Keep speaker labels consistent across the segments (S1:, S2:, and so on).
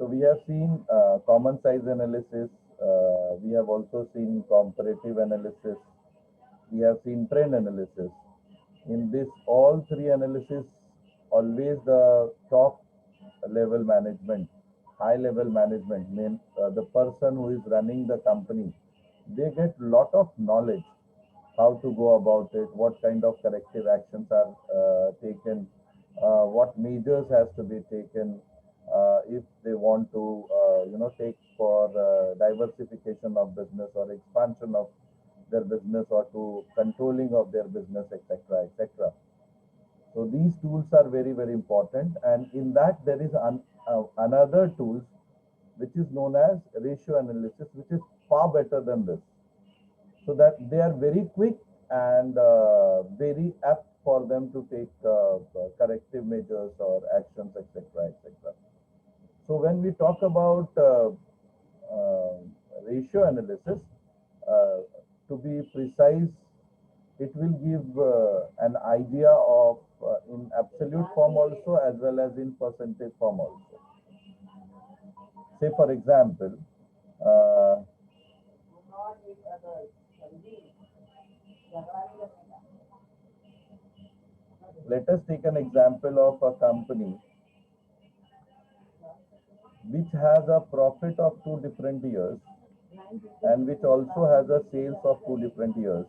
S1: So we have seen common size analysis. We have also seen comparative analysis. We have seen trend analysis. In this, all three analysis, always the top level management, high level management, means the person who is running the company, they get lot of knowledge how to go about it, what kind of corrective actions are taken, what measures has to be taken if they want to, take for diversification of business or expansion of their business or to controlling of their business, etc., etc. So these tools are very, very important. And in that, there is another tools which is known as ratio analysis, which is far better than this. So that they are very quick and very apt for them to take corrective measures or actions, etc., etc. So when we talk about uh, ratio analysis, uh, to be precise, it will give an idea of in absolute form also as well as in percentage form also. Say for example, uh, let us take an example of a company which has a profit of 2 different years and which also has a sales of 2 different years.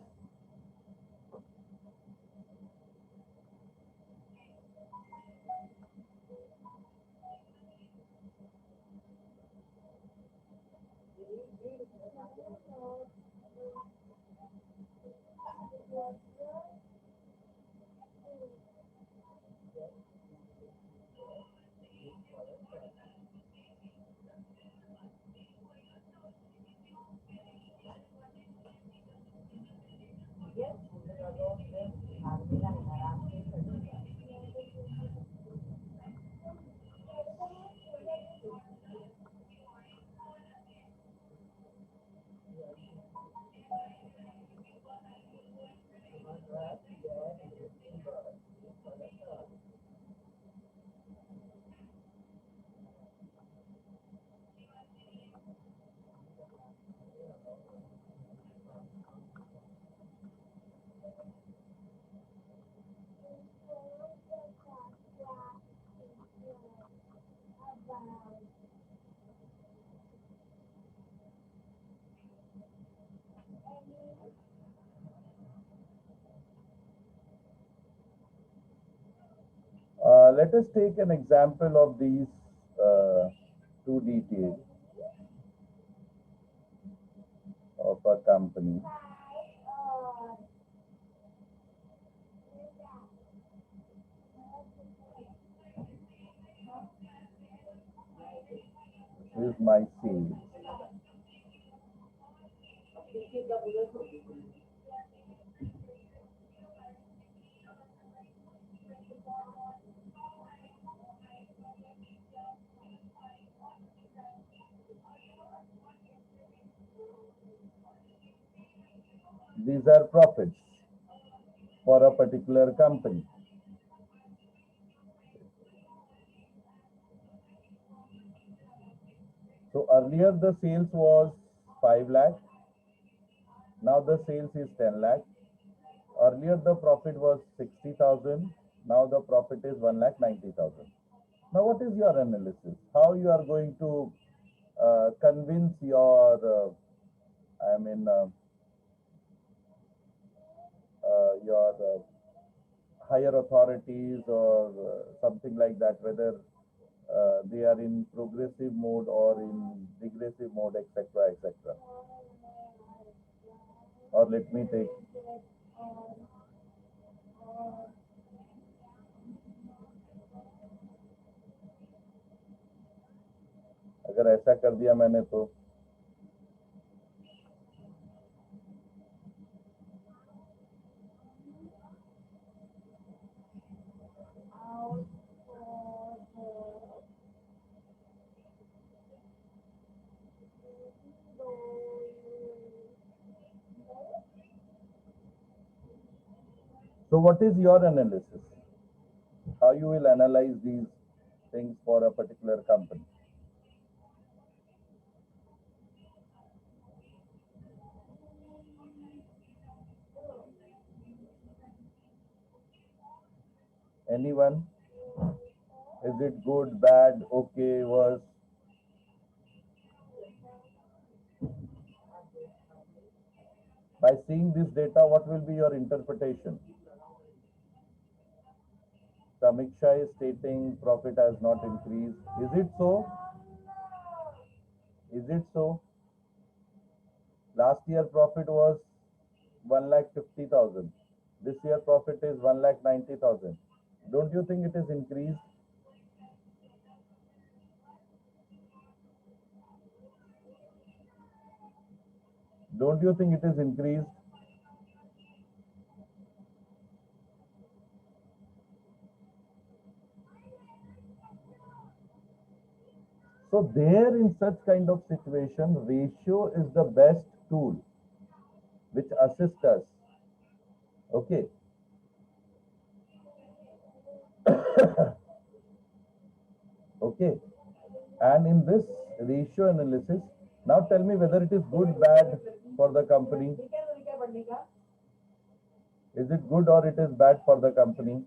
S1: Let us take an example of these two details of a company. This is my sales. These are profits for a particular company. So earlier the sales was 5 lakh. Now the sales is 10 lakh. Earlier the profit was 60,000. Now the profit is 1,90,000. Now what is your analysis? How you are going to convince your, I mean, your higher authorities or something like that, whether they are in progressive mode or in regressive mode, etc., etc. Or let me take, अगर ऐसा कर दिया मैंने तो so what is your analysis? How you will analyze these things for a particular company? Anyone? Is it good, bad, okay, worse? By seeing this data, what will be your interpretation? Samiksha is stating profit has not increased. Is it so? Is it so? Last year profit was 1,50,000. This year profit is 1,90,000. Don't you think it is increased? Don't you think it is increased? So there in such kind of situation, ratio is the best tool which assists us. Okay. Okay. And in this ratio analysis, now tell me whether it is good, bad for the company. Is it good or it is bad for the company?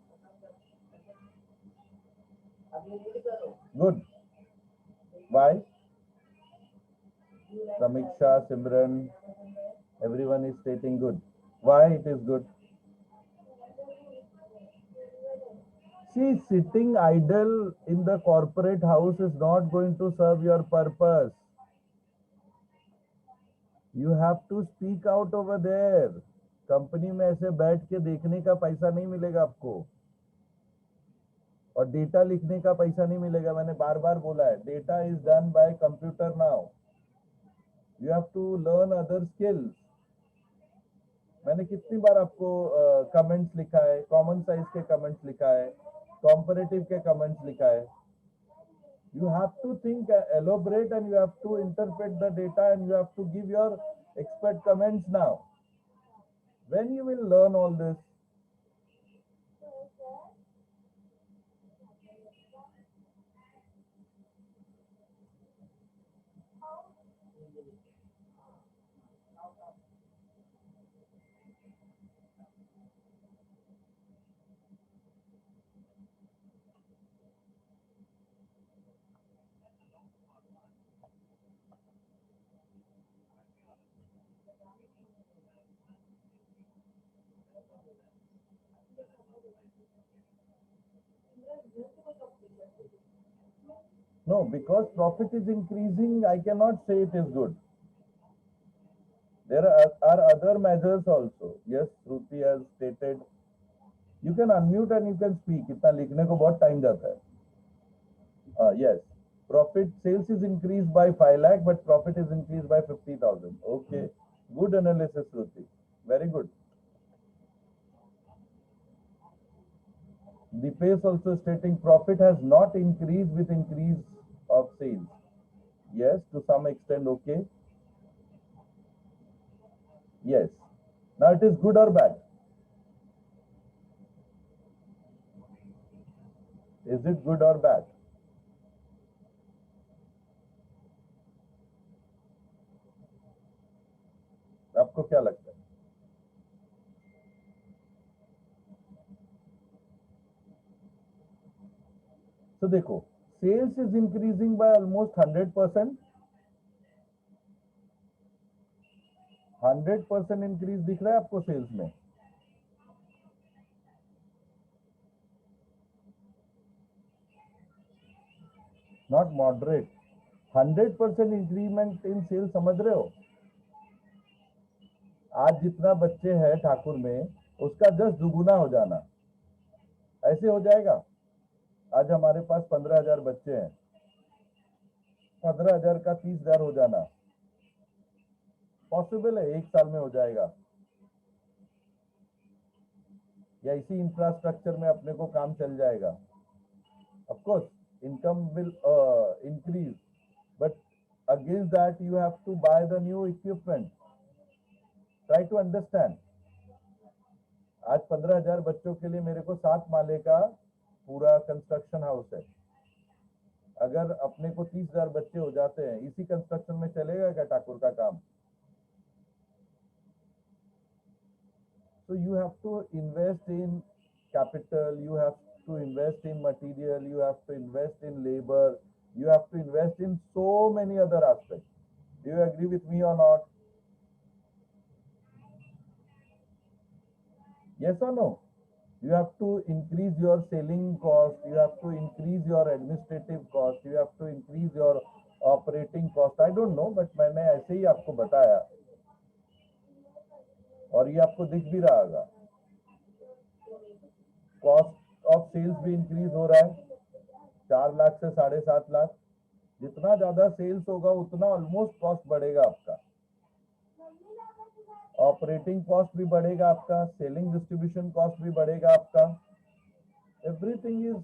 S1: Good. Why? Samiksha, Simran, everyone is stating good. Why it is good? See, sitting idle in the corporate house is not going to serve your purpose. You have to speak out over there. Company में ऐसे बैठ के देखने का पैसा नहीं मिलेगा आपको, और डेटा लिखने का पैसा नहीं मिलेगा. मैंने बार बार बोला है, data is done by computer now. You have to learn other skills. मैंने कितनी बार आपको कमेंट्स लिखा है, कॉमन साइज के कमेंट्स लिखा है, कॉम्परेटिव के कमेंट्स लिखा है. You have to think elaborate and you have to interpret the data and you have to give your expert comments now. When you will learn all this? No, because profit is increasing, I cannot say it is good. There are other measures also. Yes, Shruti has stated. You can unmute and you can speak. इतना लिखने को बहुत time जाता है. Yes, profit sales is increased by 5 lakh, but profit is increased by 50,000. Okay, good analysis, Shruti. Very good. Dipesh also stating profit has not increased with increase of sales. Yes, to some extent, okay. Yes. Now it is good or bad? Is it good or bad? आपको क्या लगता है? So देखो, sales is increasing by almost 100%. 100% increase दिख रहा है आपको sales में? Not moderate. 100% increment in sales, समझ रहे हो? आज जितना बच्चे हैं ठाकुर में, उसका 10 दुगुना हो जाना, ऐसे हो जाएगा. आज हमारे पास 15,000 बच्चे हैं, 15,000 का 30,000 हो जाना पॉसिबल है, एक साल में हो जाएगा. या इसी इंफ्रास्ट्रक्चर में अपने को काम चल जाएगा. Of course, income will increase, but against that you have to buy the new equipment. Try to understand. आज 15,000 बच्चों के लिए मेरे को 7 माले का पूरा कंस्ट्रक्शन हाउस है. अगर अपने को 30,000 बच्चे हो जाते हैं, इसी कंस्ट्रक्शन में चलेगा क्या ठाकुर का काम? So you have to invest in capital. You have to invest in material, you have to invest in labor, you have to invest in so many other aspects. Do you agree with me or not? Yes or no? You have to increase your selling cost, you have to increase your administrative cost, you have to increase your operating cost. I don't know, but मैंने ऐसे ही आपको बताया और ये आपको दिख भी रहा होगा. कॉस्ट ऑफ सेल्स भी इंक्रीज हो रहा है 4 लाख से 7.5 लाख. जितना ज्यादा सेल्स होगा उतना ऑलमोस्ट कॉस्ट बढ़ेगा आपका. ऑपरेटिंग कॉस्ट भी बढ़ेगा आपका, सेलिंग डिस्ट्रीब्यूशन कॉस्ट भी बढ़ेगा आपका. Everything is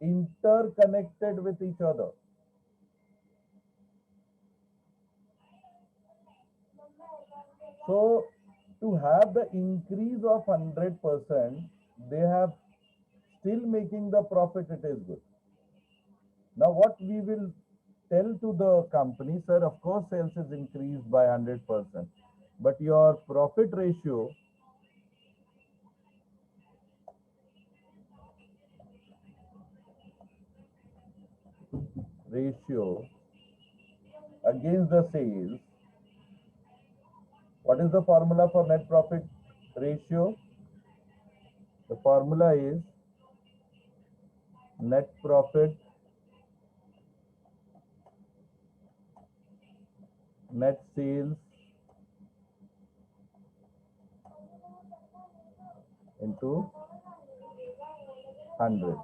S1: interconnected with each other. So to have the increase of 100%, they have still making the profit, it is good. Now what we will tell to the company, sir, of course sales is increased by 100%, but your profit ratio against the sales. What is the formula for net profit ratio? The formula is net profit net sales into 100.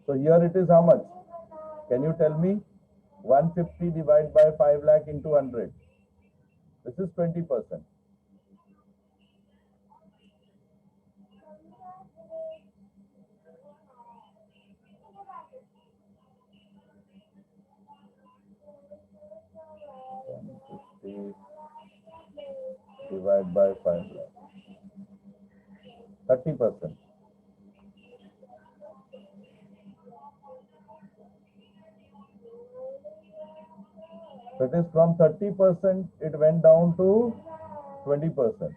S1: So here it is how much? Can you tell me? 150 divided by 5 lakh into 100. This is 20%. Divided by 5 lakh. 30%. So it is from 30%, it went down to 20%.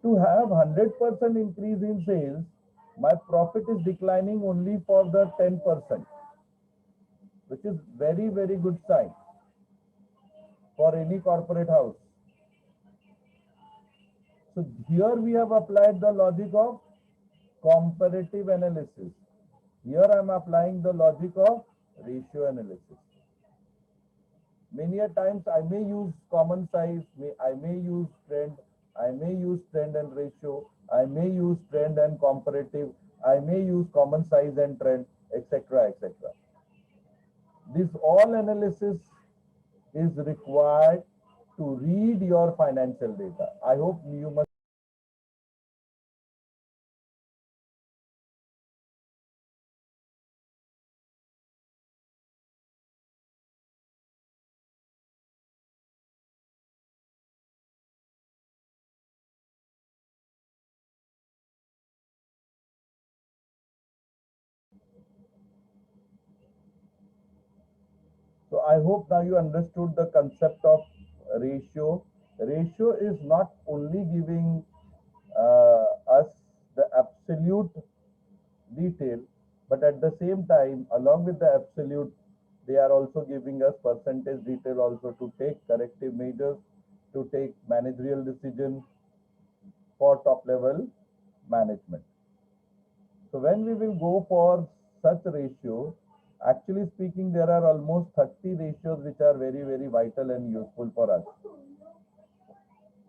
S1: To have 100% increase in sales, my profit is declining only for the 10%, which is very, very good sign for any corporate house. So here we have applied the logic of comparative analysis. Here I am applying the logic of ratio analysis. Many a times I may use common size, I may use trend, I may use trend and ratio, I may use trend and comparative, I may use common size and trend, etc., etc. This all analysis is required to read your financial data. I hope you must. So I hope now you understood the concept of ratio. Ratio is not only giving us the absolute detail, but at the same time, along with the absolute, they are also giving us percentage detail also to take corrective measures, to take managerial decisions for top level management. So when we will go for such ratio, actually speaking, there are almost 30 ratios which are very, very vital and useful for us.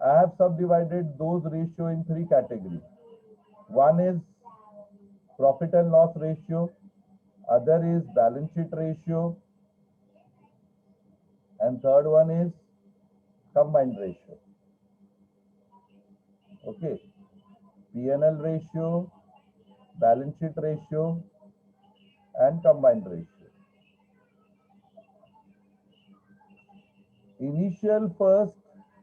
S1: I have subdivided those ratio in 3 categories. One is profit and loss ratio, other is balance sheet ratio, and third one is combined ratio. Okay, P&L ratio, balance sheet ratio, and combined ratio. Initial first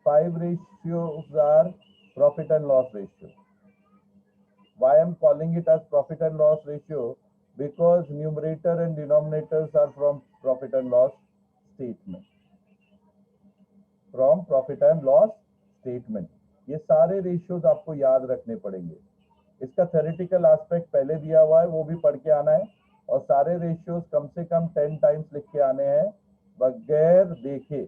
S1: 5 ratios are profit and loss ratio. Why I am calling it as profit and loss ratio? Because numerator and denominators are from profit and loss statement. From profit and loss statement. ये सारे ratios आपको याद रखने पड़ेंगे। इसका theoretical aspect पहले दिया हुआ है, वो भी पढ़ के आना है, और सारे रेशियोज कम से कम 10 टाइम्स लिख के आने हैं बगैर देखे।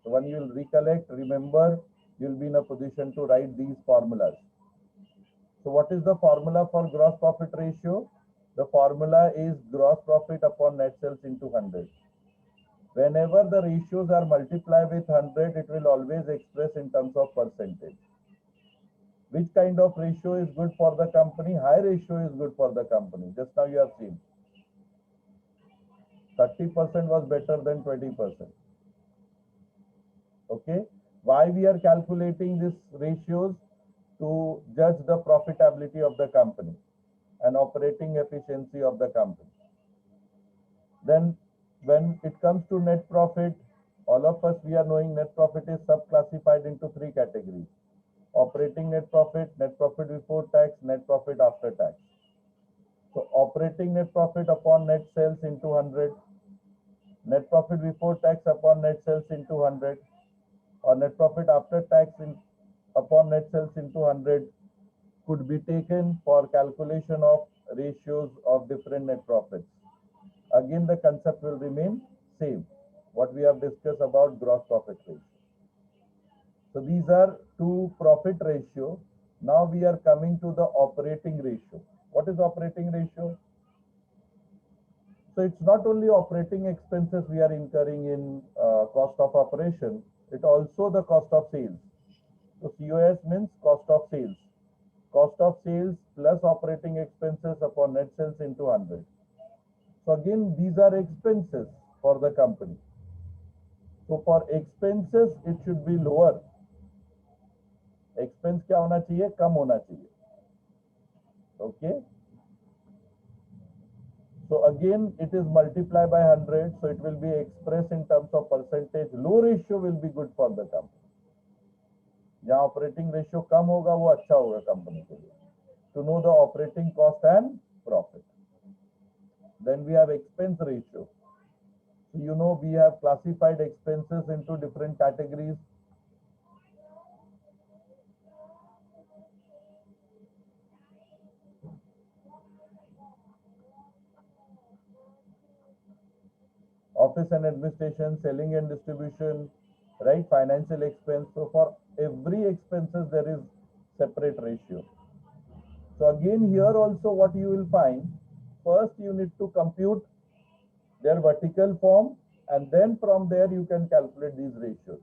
S1: So when you will recollect, remember, you will be in a position to write these formulas. So what is the formula for gross profit ratio? The formula is gross profit upon net sales into 100. Whenever the ratios are multiplied with 100, it will always express in terms of percentage. Which kind of ratio is good for the company? High ratio is good for the company. Just now you have seen 30% was better than 20%. Okay, why we are calculating these ratios? To judge the profitability of the company and operating efficiency of the company. Then when it comes to net profit, all of us, we are knowing net profit is subclassified into three categories: operating net profit before tax, net profit after tax. So operating net profit upon net sales into 100, net profit before tax upon net sales into 100, or net profit after tax upon net sales into 100 could be taken for calculation of ratios of different net profits. Again, the concept will remain same, what we have discussed about gross profit ratio. So these are two profit ratio. Now we are coming to the operating ratio. What is operating ratio? So it's not only operating expenses we are incurring in cost of operation, it also the cost of sales. So COS means cost of sales. Cost of sales plus operating expenses upon net sales into 100. So again, these are expenses for the company. So for expenses, it should be lower. Expense क्या होना चाहिए? कम होना चाहिए. Okay. So again, it is multiplied by 100. So it will be expressed in terms of percentage. Low ratio will be good for the company. जहाँ operating ratio कम होगा वो अच्छा होगा company के लिए. To know the operating cost and profit. Then we have expense ratio. So you know we have classified expenses into different categories. Office and administration, selling and distribution, right? Financial expense. So for every expenses there is separate ratio. So again here also what you will find, first you need to compute their vertical form, and then from there you can calculate these ratios.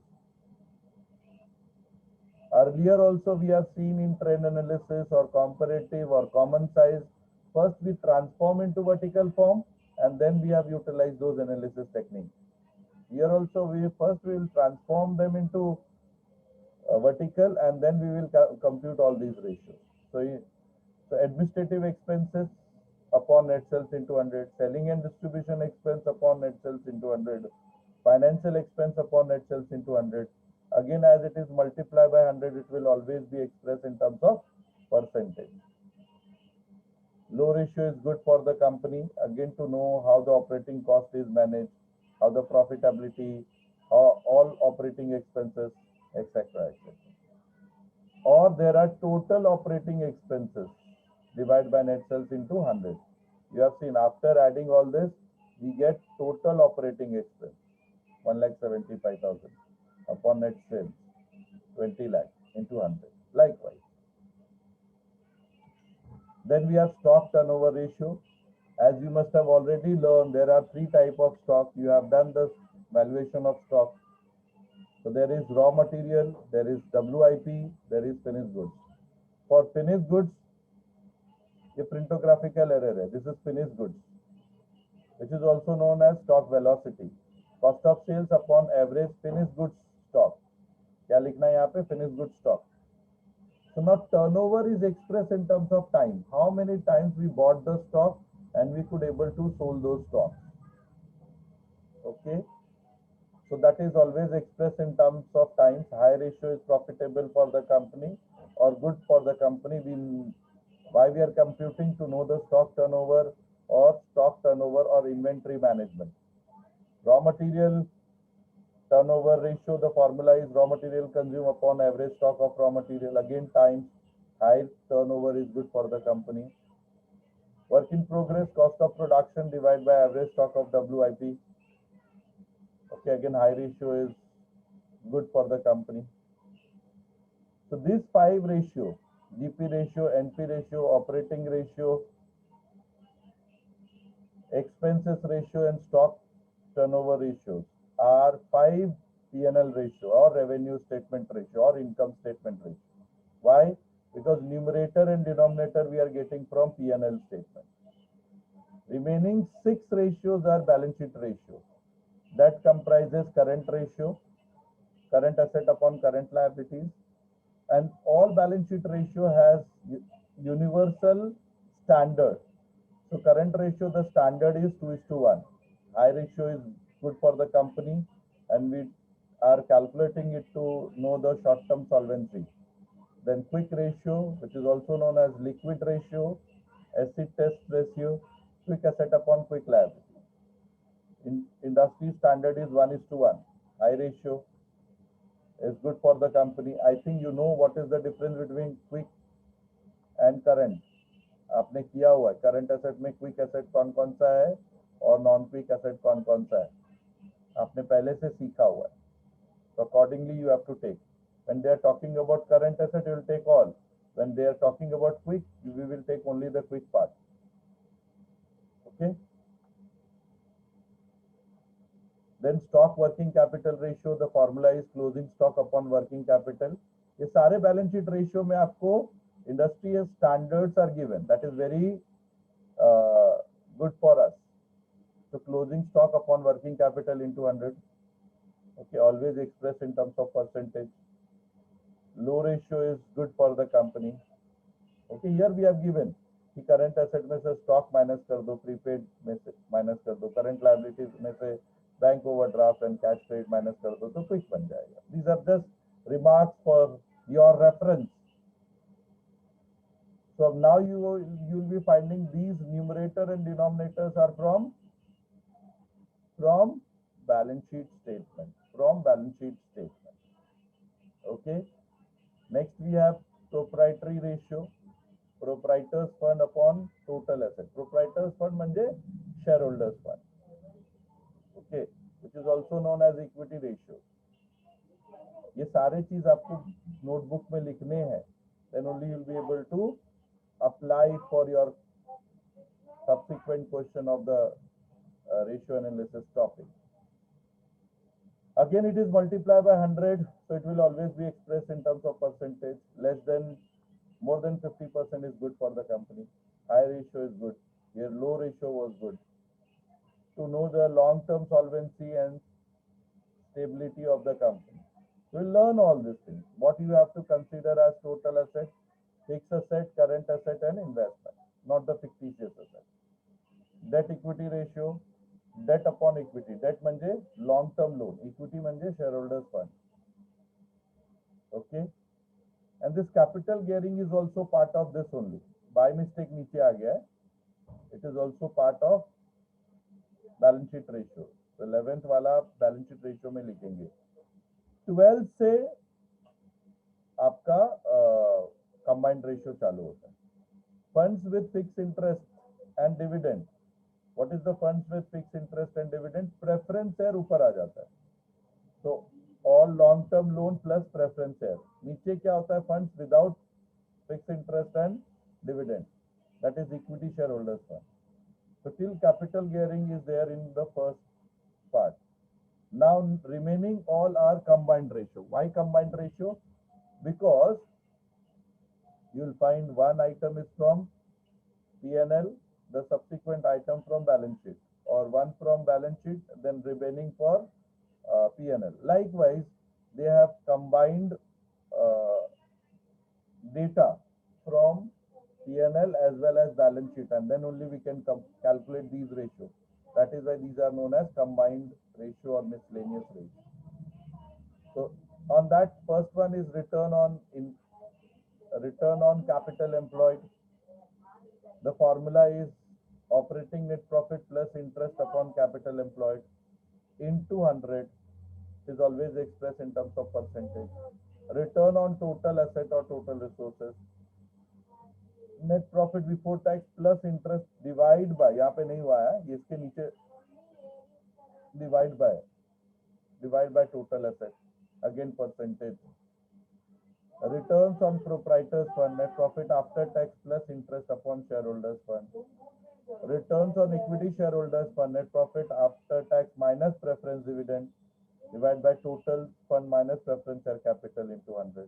S1: Earlier also we have seen in trend analysis or comparative or common size, first we transform into vertical form and then we have utilized those analysis techniques. Here also we will transform them into vertical and then we will compute all these ratios. So administrative expenses upon net sales into 100, selling and distribution expense upon net sales into 100, financial expense upon net sales into 100. Again, as it is multiplied by 100, it will always be expressed in terms of percentage. Low ratio is good for the company, again to know how the operating cost is managed, how the profitability, how all operating expenses, etc. etc. Or there are total operating expenses divided by net sales into 100. You have seen after adding all this, we get total operating expense 1,75,000 upon net sales 20 lakh into 100. Likewise. Then we have stock turnover ratio. As you must have already learned, there are three types of stock. You have done the valuation of stock. So there is raw material, there is WIP, there is finished goods. For finished goods, a printographical error hai. This is finished goods, which is also known as stock velocity. Cost of sales upon average finished goods stock. क्या लिखना है यहाँ पे? Finished goods stock. So now turnover is expressed in terms of time. How many times we bought the stock and we could able to sold those stocks. Okay. So that is always expressed in terms of times. High ratio is profitable for the company or good for the company. Why we are computing? To know the stock turnover or inventory management. Raw material Turnover ratio, the formula is raw material consumed upon average stock of raw material. Again, times high turnover is good for the company. Work in progress, cost of production divided by average stock of WIP. Okay, again, high ratio is good for the company. So these five ratio, GP ratio, NP ratio, operating ratio, expenses ratio, and stock turnover ratios are five P&L ratio or revenue statement ratio or income statement ratio. Why? Because numerator and denominator we are getting from P&L statement. Remaining six ratios are balance sheet ratio. That comprises current ratio, current asset upon current liabilities, and all balance sheet ratio has universal standard. So current ratio, the standard is 2:1. High ratio is good for the company, and we are calculating it to know the short-term solvency. Then quick ratio, which is also known as liquid ratio, acid test ratio, quick asset upon quick liability. In industry standard is 1:1. High ratio is good for the company. I think you know what is the difference between quick and current. आपने किया हुआ है current asset में quick asset कौन कौन सा है और नॉन क्विक एसेट कौन कौन सा है आपने पहले से सीखा हुआ है so accordingly you have to take when they are talking about current asset you will take all when they are talking about quick we will take only the quick part okay then stock working capital ratio the formula is closing stock upon working capital ये सारे balance sheet ratio में आपको industrial standards are given that is very good for us so closing stock upon working capital into 100 okay always expressed in terms of percentage low ratio is good for the company okay here we have given कि current asset में से stock minus कर दो prepaid में से minus कर दो current liabilities में से bank overdraft and cash credit minus कर दो तो quick बन जाएगा these are just remarks for your reference so now you will be finding these numerator and denominators are from balance sheet statement okay next we have proprietary ratio proprietors fund upon total asset proprietors fund म्हणजे shareholders fund okay which is also known as equity ratio ये सारे चीज आपको notebook में लिखने हैं then only you will be able to apply it for your subsequent question of the ratio analysis topic. Again, it is multiplied by 100, so it will always be expressed in terms of percentage. Less than, more than 50% is good for the company. High ratio is good. Here, low ratio was good. To know the long-term solvency and stability of the company. We'll learn all these things. What you have to consider as total asset, fixed asset, current asset, and investment, not the fictitious asset. Debt equity ratio, debt upon equity. Debt म्हणजे long term loan, equity म्हणजे shareholders fund. Okay, and this capital gearing is also part of this only. By mistake नीचे आ गया है. It is also part of balance sheet ratio. तो 11th वाला balance sheet ratio में लिखेंगे. 12 से आपका combined ratio चालू होता है. Funds with fixed interest and dividend. What is the funds with fixed interest and dividend? Preference share ऊपर आ जाता है. So all long term loan plus preference share. नीचे क्या होता है? Funds without fixed interest and dividend. That is equity shareholders fund. So till capital gearing is there in the first part. Now remaining all are combined ratio. Why combined ratio? Because you will find one item is from P&L, the subsequent item from balance sheet, or one from balance sheet, then remaining for P&L. Likewise, they have combined data from P&L as well as balance sheet, and then only we can calculate these ratios. That is why these are known as combined ratio or miscellaneous ratio. So on that, first one is return on capital employed. The formula is operating net profit plus interest upon capital employed into 100. is always expressed in terms of percentage. Return on total asset or total resources. Net profit before tax plus interest divide by, यहाँ पे नहीं हुआ है, ये इसके नीचे divide by total asset, again percentage. Returns on proprietors fund, net profit after tax plus interest upon shareholders fund. Returns on equity shareholders fund, net profit after tax minus preference dividend divided by total fund minus preference share capital into 100.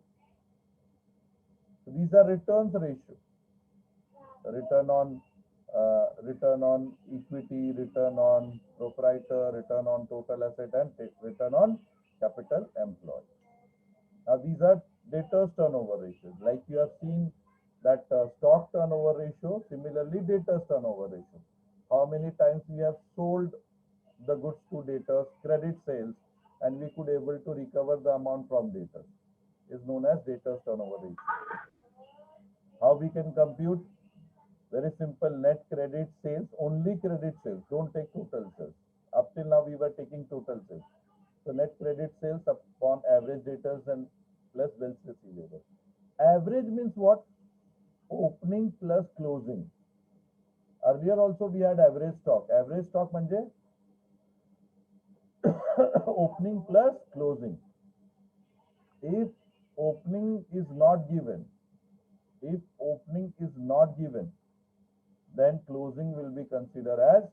S1: So these are returns ratio. Return on equity, return on proprietor, return on total asset, and return on capital employed. Now these are debtors turnover ratios. Like you have seen that stock turnover ratio, similarly debtors turnover ratio. How many times we have sold the goods to debtors, credit sales, and we could able to recover the amount from debtors is known as debtors turnover ratio. How we can compute? Very simple, net credit sales, only credit sales, don't take total sales. Up till now we were taking total sales. So net credit sales upon average debtors and plus bills receivable. Average means what? Opening plus closing. Earlier also we had average stock. Average stock म्हणजे opening plus closing. If opening is not given, then closing will be considered as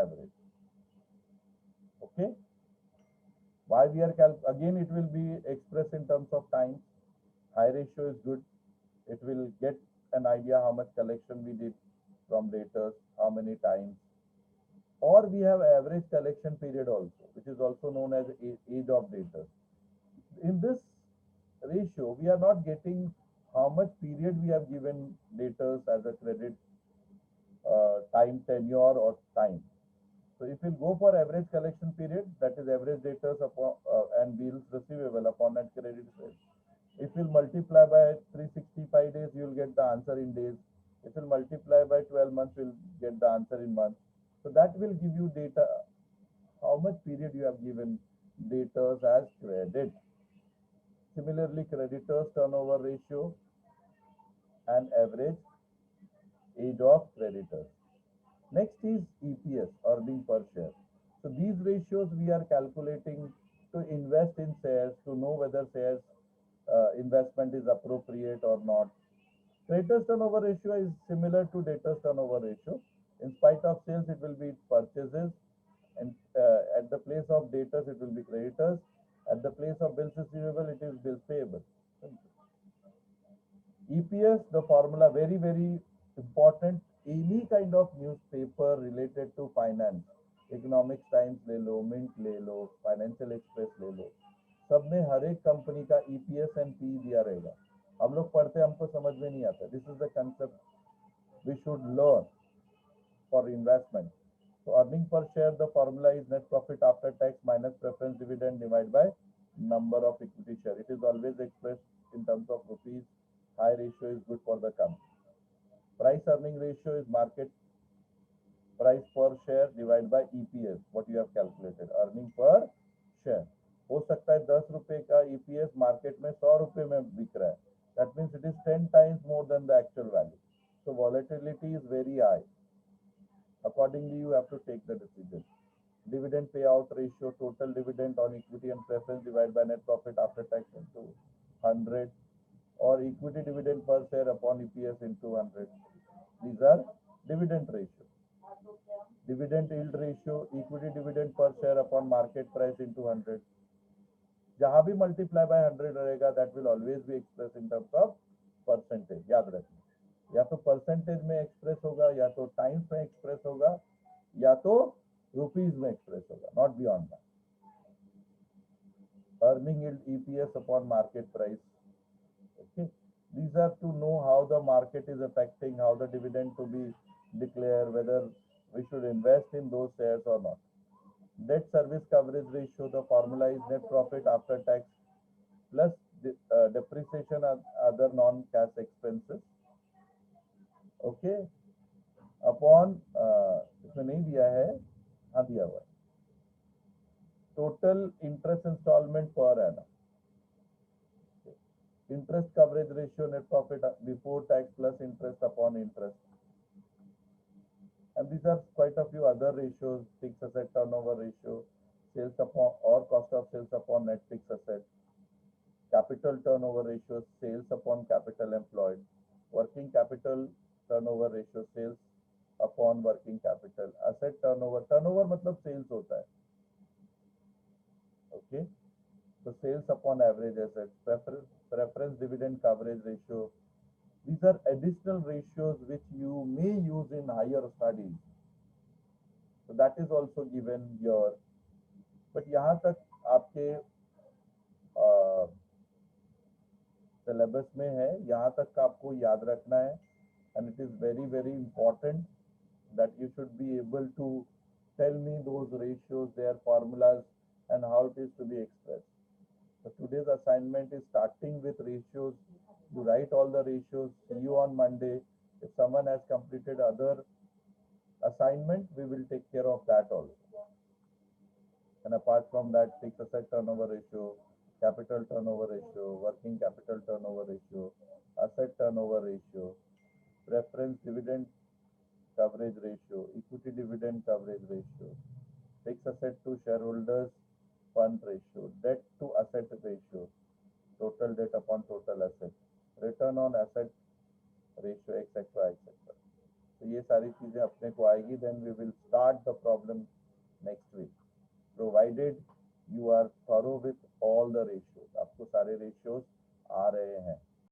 S1: average. Okay. Why we are again it will be expressed in terms of time. High ratio is good. It will get an idea how much collection we did from debtors, how many times. Or we have average collection period also, which is also known as age of debtors. In this ratio, we are not getting how much period we have given debtors as a credit time tenure or time. So if you go for average collection period, that is average debtors upon and bills receivable upon net credit sales. If you multiply by 365 days, you will get the answer in days. If you multiply by 12 months, you will get the answer in months. So that will give you data, how much period you have given debtors as credit. Similarly, creditors turnover ratio and average age of creditors. Next is EPS, earning per share. So these ratios we are calculating to invest in shares, to know whether shares investment is appropriate or not. Creditors turnover ratio is similar to debtors turnover ratio. In spite of sales, it will be purchases, and at the place of debtors, it will be creditors. At the place of bills receivable, it is bills payable. EPS, the formula, very, very important. Any kind of newspaper related to finance, economics times ले लो, mint ले लो, financial express ले लो, सब में हर एक company का EPS and P दिया रहेगा. हम लोग पढ़ते, हमको समझ में नहीं आता. This is the concept we should learn for investment. So earning per share, the formula is net profit after tax minus preference dividend divided by number of equity share. It is always expressed in terms of rupees. High ratio is good for the company. Price earning ratio is market price per share divided by EPS, what you have calculated. Earning per share. हो सकता है 10 रुपए का EPS market में 100 रुपए में बिक रहा है. That means it is 10 times more than the actual value. So volatility is very high. Accordingly, you have to take the decision. Dividend payout ratio, total dividend on equity and preference divided by net profit after tax into 100, or equity dividend per share upon EPS into 100. These are dividend ratio. Dividend yield ratio, equity dividend per share upon market price into 100. जहां भी multiply by 100 रहेगा, that will always be expressed in terms of percentage. याद रखना, या तो percentage में express होगा, या तो टाइम्स में एक्सप्रेस होगा, या तो रुपीज में एक्सप्रेस होगा, not beyond that. Earning yield EPS upon market price. Okay, these are to know how the market is affecting, how the dividend to be declared, whether we should invest in those shares or not. Debt service coverage ratio, the formula is net profit after tax plus depreciation and other non-cash expenses. Okay, upon इसमें नहीं दिया है, हाँ दिया हुआ है. total interest installment per annum. Interest coverage ratio, net profit before tax plus interest upon interest. And these are quite a few other ratios, fixed asset turnover ratio, sales upon or cost of sales upon net fixed asset, capital turnover ratio, sales upon capital employed, working capital turnover ratio, sales upon working capital, asset turnover, turnover मतलब sales होता है, okay? So sales upon average assets, preference dividend coverage ratio. These are additional ratios which you may use in higher studies. So that is also given here. But यहाँ तक आपके syllabus में है, यहाँ तक का आपको याद रखना है. And it is very, very important that you should be able to tell me those ratios, their formulas, and how it is to be expressed. So today's assignment is starting with ratios. You write all the ratios. See you on Monday. If someone has completed other assignment, we will take care of that also. And apart from that, fixed asset turnover ratio, capital turnover ratio, working capital turnover ratio, asset turnover ratio, preference dividend coverage ratio, equity dividend coverage ratio, fixed asset to shareholders fund ratio, debt to asset ratio, total debt upon total asset, return on asset ratio, etc. etc. तो ये सारी चीजें अपने को आएगी. Then we will start the problem next week, provided you are thorough with all the ratios. आपको सारे ratios आ रहे हैं.